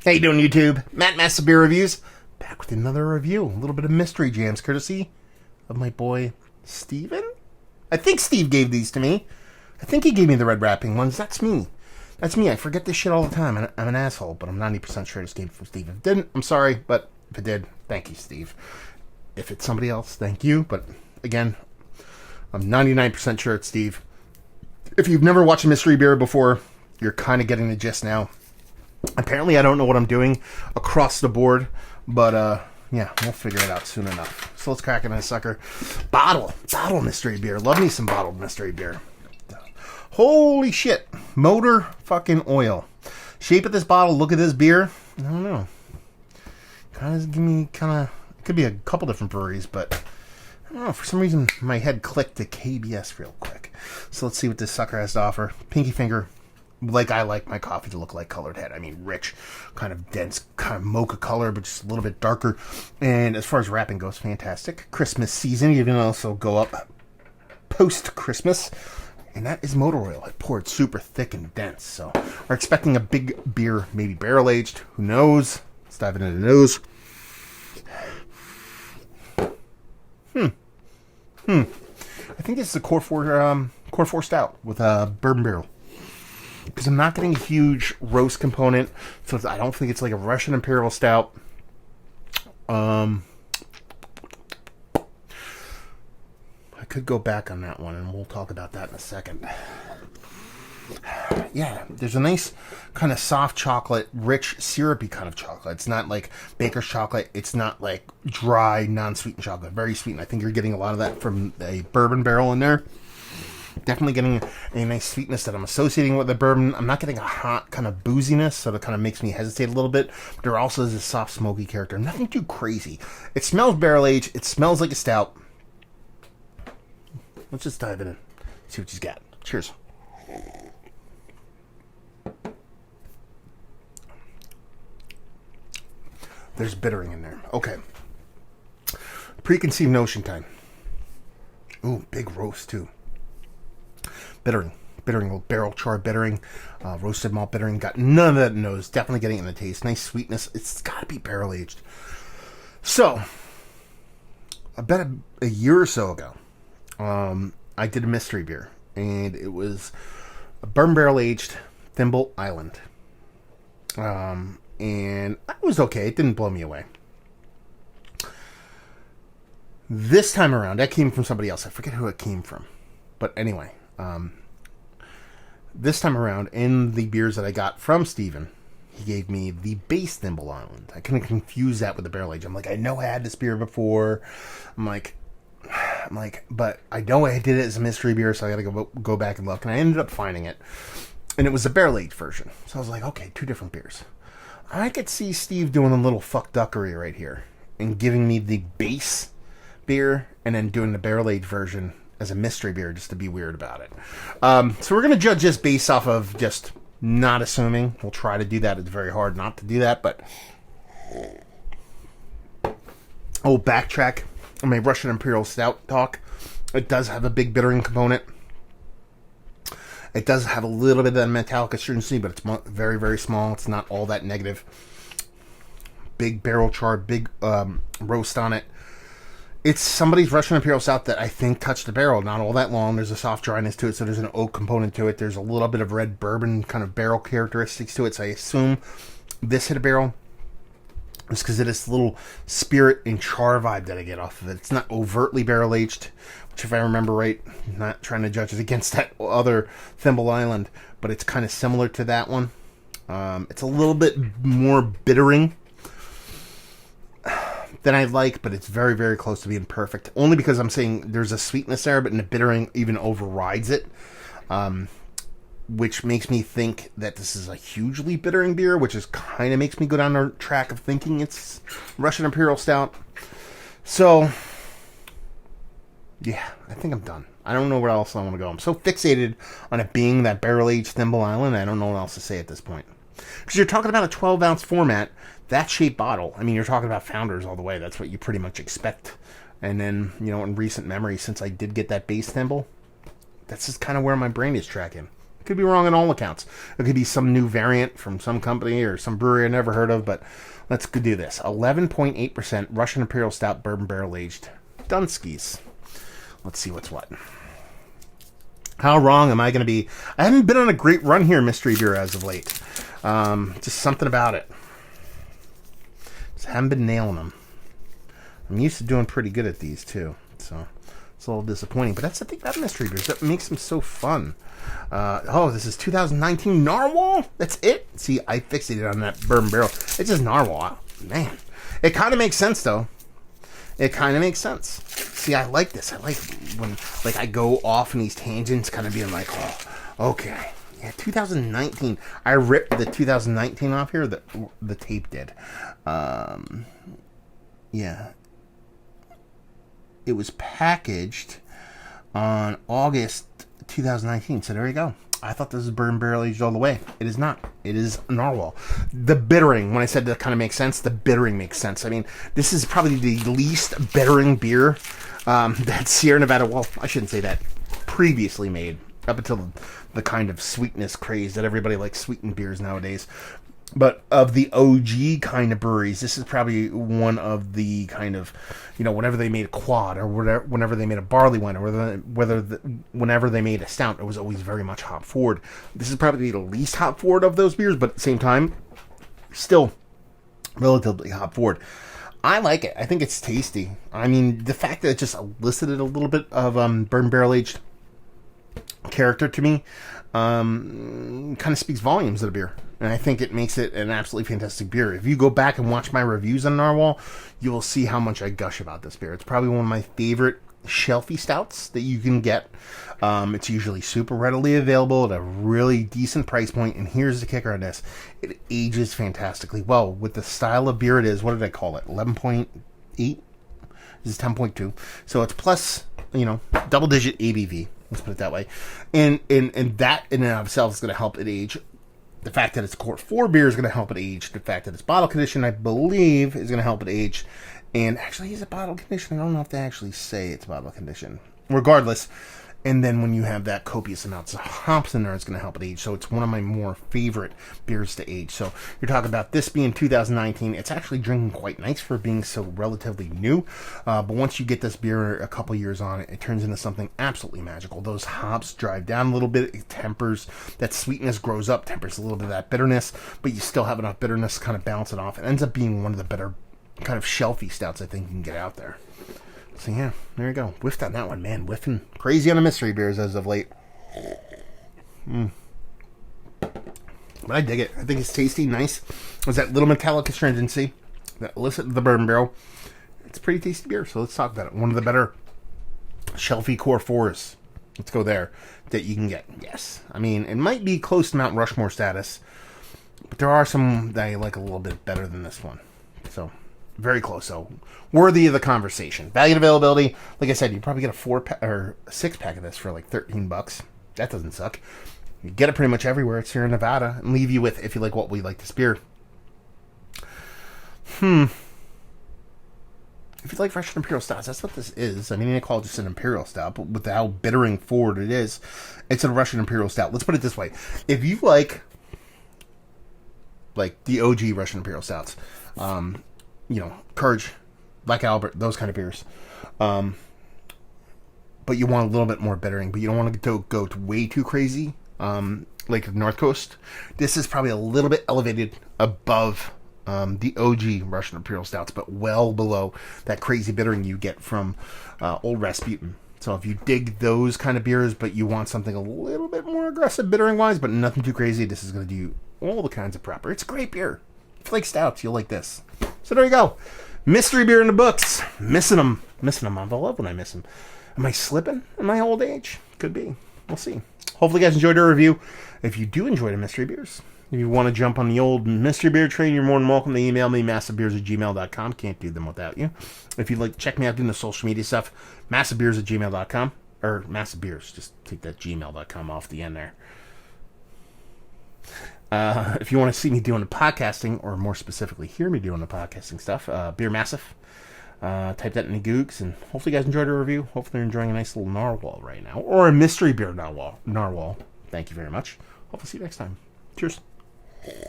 How you doing, YouTube? Matt Master Beer Reviews. Back with another review. A little bit of mystery jams, courtesy of my boy, Steven? I think Steve gave these to me. I think he gave me the red wrapping ones. That's me. That's me. I forget this shit all the time. I'm an asshole, but I'm 90% sure this came from Steve. If it didn't, I'm sorry, but if it did, thank you, Steve. If it's somebody else, thank you. But again, I'm 99% sure it's Steve. If you've never watched a mystery beer before, you're kind of getting the gist now. Apparently, I don't know what I'm doing across the board, but yeah, we'll figure it out soon enough. So let's crack into this sucker. Bottle mystery beer. Love me some bottled mystery beer. Holy shit. Motor fucking oil. Shape of this bottle, look at this beer. I don't know. It could be a couple different breweries, but I don't know. For some reason, my head clicked to KBS real quick. So let's see what this sucker has to offer. Pinky finger. Like I like my coffee to look like Colored Head. I mean, rich, kind of dense, kind of mocha color, but just a little bit darker. And as far as wrapping goes, fantastic. Christmas season, you can also go up post-Christmas. And that is motor oil. It poured super thick and dense. So we're expecting a big beer, maybe barrel-aged. Who knows? Let's dive into the nose. I think this is a Core 4 Stout with a bourbon barrel. Because I'm not getting a huge roast component, so I don't think it's like a Russian Imperial Stout. I could go back on that one, and we'll talk about that in a second. Yeah, there's a nice kind of soft chocolate, rich, syrupy kind of chocolate. It's not like baker's chocolate. It's not like dry, non-sweetened chocolate. Very sweet, and I think you're getting a lot of that from a bourbon barrel in there. Definitely getting a nice sweetness that I'm associating with the bourbon. I'm not getting a hot kind of booziness, so that kind of makes me hesitate a little bit. But there also is a soft, smoky character. Nothing too crazy. It smells barrel-aged. It smells like a stout. Let's just dive in and see what she's got. Cheers. There's bittering in there. Okay. Preconceived notion time. Ooh, big roast, too. Bittering, barrel char bittering, roasted malt bittering. Got none of that in the nose. Definitely getting it in the taste. Nice sweetness. It's got to be barrel aged. So, about a year or so ago, I did a mystery beer, and it was a bourbon barrel aged Thimble Island. And it was okay. It didn't blow me away. This time around, that came from somebody else. I forget who it came from, but anyway. This time around, in the beers that I got from Steven, he gave me the base Thimble Island. I couldn't confuse that with the barrel age. I'm like, I know I had this beer before. I'm like, but I know I did it as a mystery beer, so I gotta go back and look. And I ended up finding it, and it was a barrel aged version. So I was like, okay, two different beers. I could see Steve doing a little fuckduckery right here and giving me the base beer and then doing the barrel aged version as a mystery beer, just to be weird about it. So we're going to judge this based off of just not assuming. We'll try to do that. It's very hard not to do that, but... Oh, backtrack on my Russian Imperial Stout talk. It does have a big bittering component. It does have a little bit of that metallic astringency, but it's very, very small. It's not all that negative. Big barrel char, big roast on it. It's somebody's Russian Imperial Stout that I think touched the barrel. Not all that long. There's a soft dryness to it, so there's an oak component to it. There's a little bit of red bourbon kind of barrel characteristics to it, so I assume this hit a barrel. It's because of this little spirit and char vibe that I get off of it. It's not overtly barrel-aged, which if I remember right, I'm not trying to judge it against that other Thimble Island, but it's kind of similar to that one. It's a little bit more bittering than I like, but it's very, very close to being perfect. Only because I'm saying there's a sweetness there, but the bittering even overrides it. Which makes me think that this is a hugely bittering beer, which is kind of makes me go down the track of thinking it's Russian Imperial Stout. So, yeah, I think I'm done. I don't know where else I want to go. I'm so fixated on it being that barrel-aged Thimble Island, I don't know what else to say at this point. Because you're talking about a 12-ounce format, that shape bottle. I mean, you're talking about Founders all the way. That's what you pretty much expect. And then, you know, in recent memory, since I did get that base Thimble, that's just kind of where my brain is tracking. Could be wrong on all accounts. It could be some new variant from some company or some brewery I never heard of, but let's do this. 11.8% Russian Imperial Stout Bourbon Barrel Aged Dunskies. Let's see what's what. How wrong am I going to be? I haven't been on a great run here, mystery beer, as of late. Just something about it. Just haven't been nailing them. I'm used to doing pretty good at these, too. So it's a little disappointing. But that's the thing about mystery beers. That makes them so fun. This is 2019 Narwhal? That's it? See, I fixated on that bourbon barrel. It's just Narwhal. Man. It kind of makes sense, though. It kind of makes sense. See, I like this. I like when I go off in these tangents, kind of being like, oh, okay. Yeah, 2019. I ripped the 2019 off here. The tape did. Yeah. It was packaged on August 2019. So there you go. I thought this was bourbon barrel aged all the way. It is not. It is Narwhal. The bittering, when I said that kind of makes sense, the bittering makes sense. I mean, this is probably the least bittering beer that Sierra Nevada, well, I shouldn't say that, previously made, up until the kind of sweetness craze that everybody likes sweetened beers nowadays. But of the OG kind of breweries, this is probably one of the kind of, whenever they made a quad or whenever they made a barley wine or whenever they made a stout, it was always very much hop forward. This is probably the least hop forward of those beers, but at the same time, still relatively hop forward. I like it. I think it's tasty. I mean, the fact that it just elicited a little bit of bourbon barrel aged character to me kind of speaks volumes of the beer. And I think it makes it an absolutely fantastic beer. If you go back and watch my reviews on Narwhal, you will see how much I gush about this beer. It's probably one of my favorite shelfie stouts that you can get. It's usually super readily available at a really decent price point. And here's the kicker on this. It ages fantastically well. With the style of beer it is, what did I call it? 11.8? This is 10.2. So it's plus, double-digit ABV. Let's put it that way. And that in and of itself is going to help it age. The fact that it's a Quart 4 beer is going to help it age. The fact that it's bottle conditioned, I believe, is going to help it age. And actually, is it bottle conditioned? I don't know if they actually say it's bottle conditioned. Regardless, and then when you have that copious amounts of hops in there, it's going to help it age. So it's one of my more favorite beers to age. So you're talking about this being 2019. It's actually drinking quite nice for being so relatively new. But once you get this beer a couple years on it, it turns into something absolutely magical. Those hops drive down a little bit. It tempers. That sweetness grows up, tempers a little bit of that bitterness. But you still have enough bitterness to kind of balance it off. It ends up being one of the better kind of shelfy stouts I think you can get out there. So yeah, there you go. Whiffed on that one, man. Whiffing crazy on the mystery beers as of late. But I dig it. I think it's tasty, nice. There's that little metallic astringency that elicited the bourbon barrel. It's a pretty tasty beer, so let's talk about it. One of the better shelfie Core 4s. Let's go there. That you can get. Yes. I mean, it might be close to Mount Rushmore status, but there are some that I like a little bit better than this one. So, very close, so worthy of the conversation. Value and availability, like I said, you probably get a 4-pack or a 6-pack of this for like $13. That doesn't suck. You get it pretty much everywhere. It's here in Nevada, and leave you with, if you like what we like this beer. If you like Russian Imperial Stouts, that's what this is. I mean, I call it just an Imperial Stout, but with how bittering forward it is, it's a Russian Imperial Stout. Let's put it this way: if you like the OG Russian Imperial Stouts, Courage, Black Albert, those kind of beers. But you want a little bit more bittering, but you don't want to go way too crazy, like the North Coast. This is probably a little bit elevated above the OG Russian Imperial Stouts, but well below that crazy bittering you get from Old Rasputin. So if you dig those kind of beers, but you want something a little bit more aggressive bittering-wise, but nothing too crazy, this is going to do all the kinds of proper. It's a great beer. If you like stouts, you'll like this. So there you go. Mystery beer in the books. Missing them. I love when I miss them. Am I slipping in my old age? Could be. We'll see. Hopefully you guys enjoyed our review. If you do enjoy the mystery beers, if you want to jump on the old mystery beer train, you're more than welcome to email me, massivebeers@gmail.com. Can't do them without you. If you'd like to check me out doing the social media stuff, massivebeers@gmail.com. Or Massive Beers. Just take that gmail.com off the end there. If you want to see me doing the podcasting, or more specifically, hear me doing the podcasting stuff, Beer Massive. Type that in the Googs, and hopefully you guys enjoyed the review. Hopefully you're enjoying a nice little Narwhal right now, or a mystery beer Narwhal. Thank you very much. Hope to see you next time. Cheers.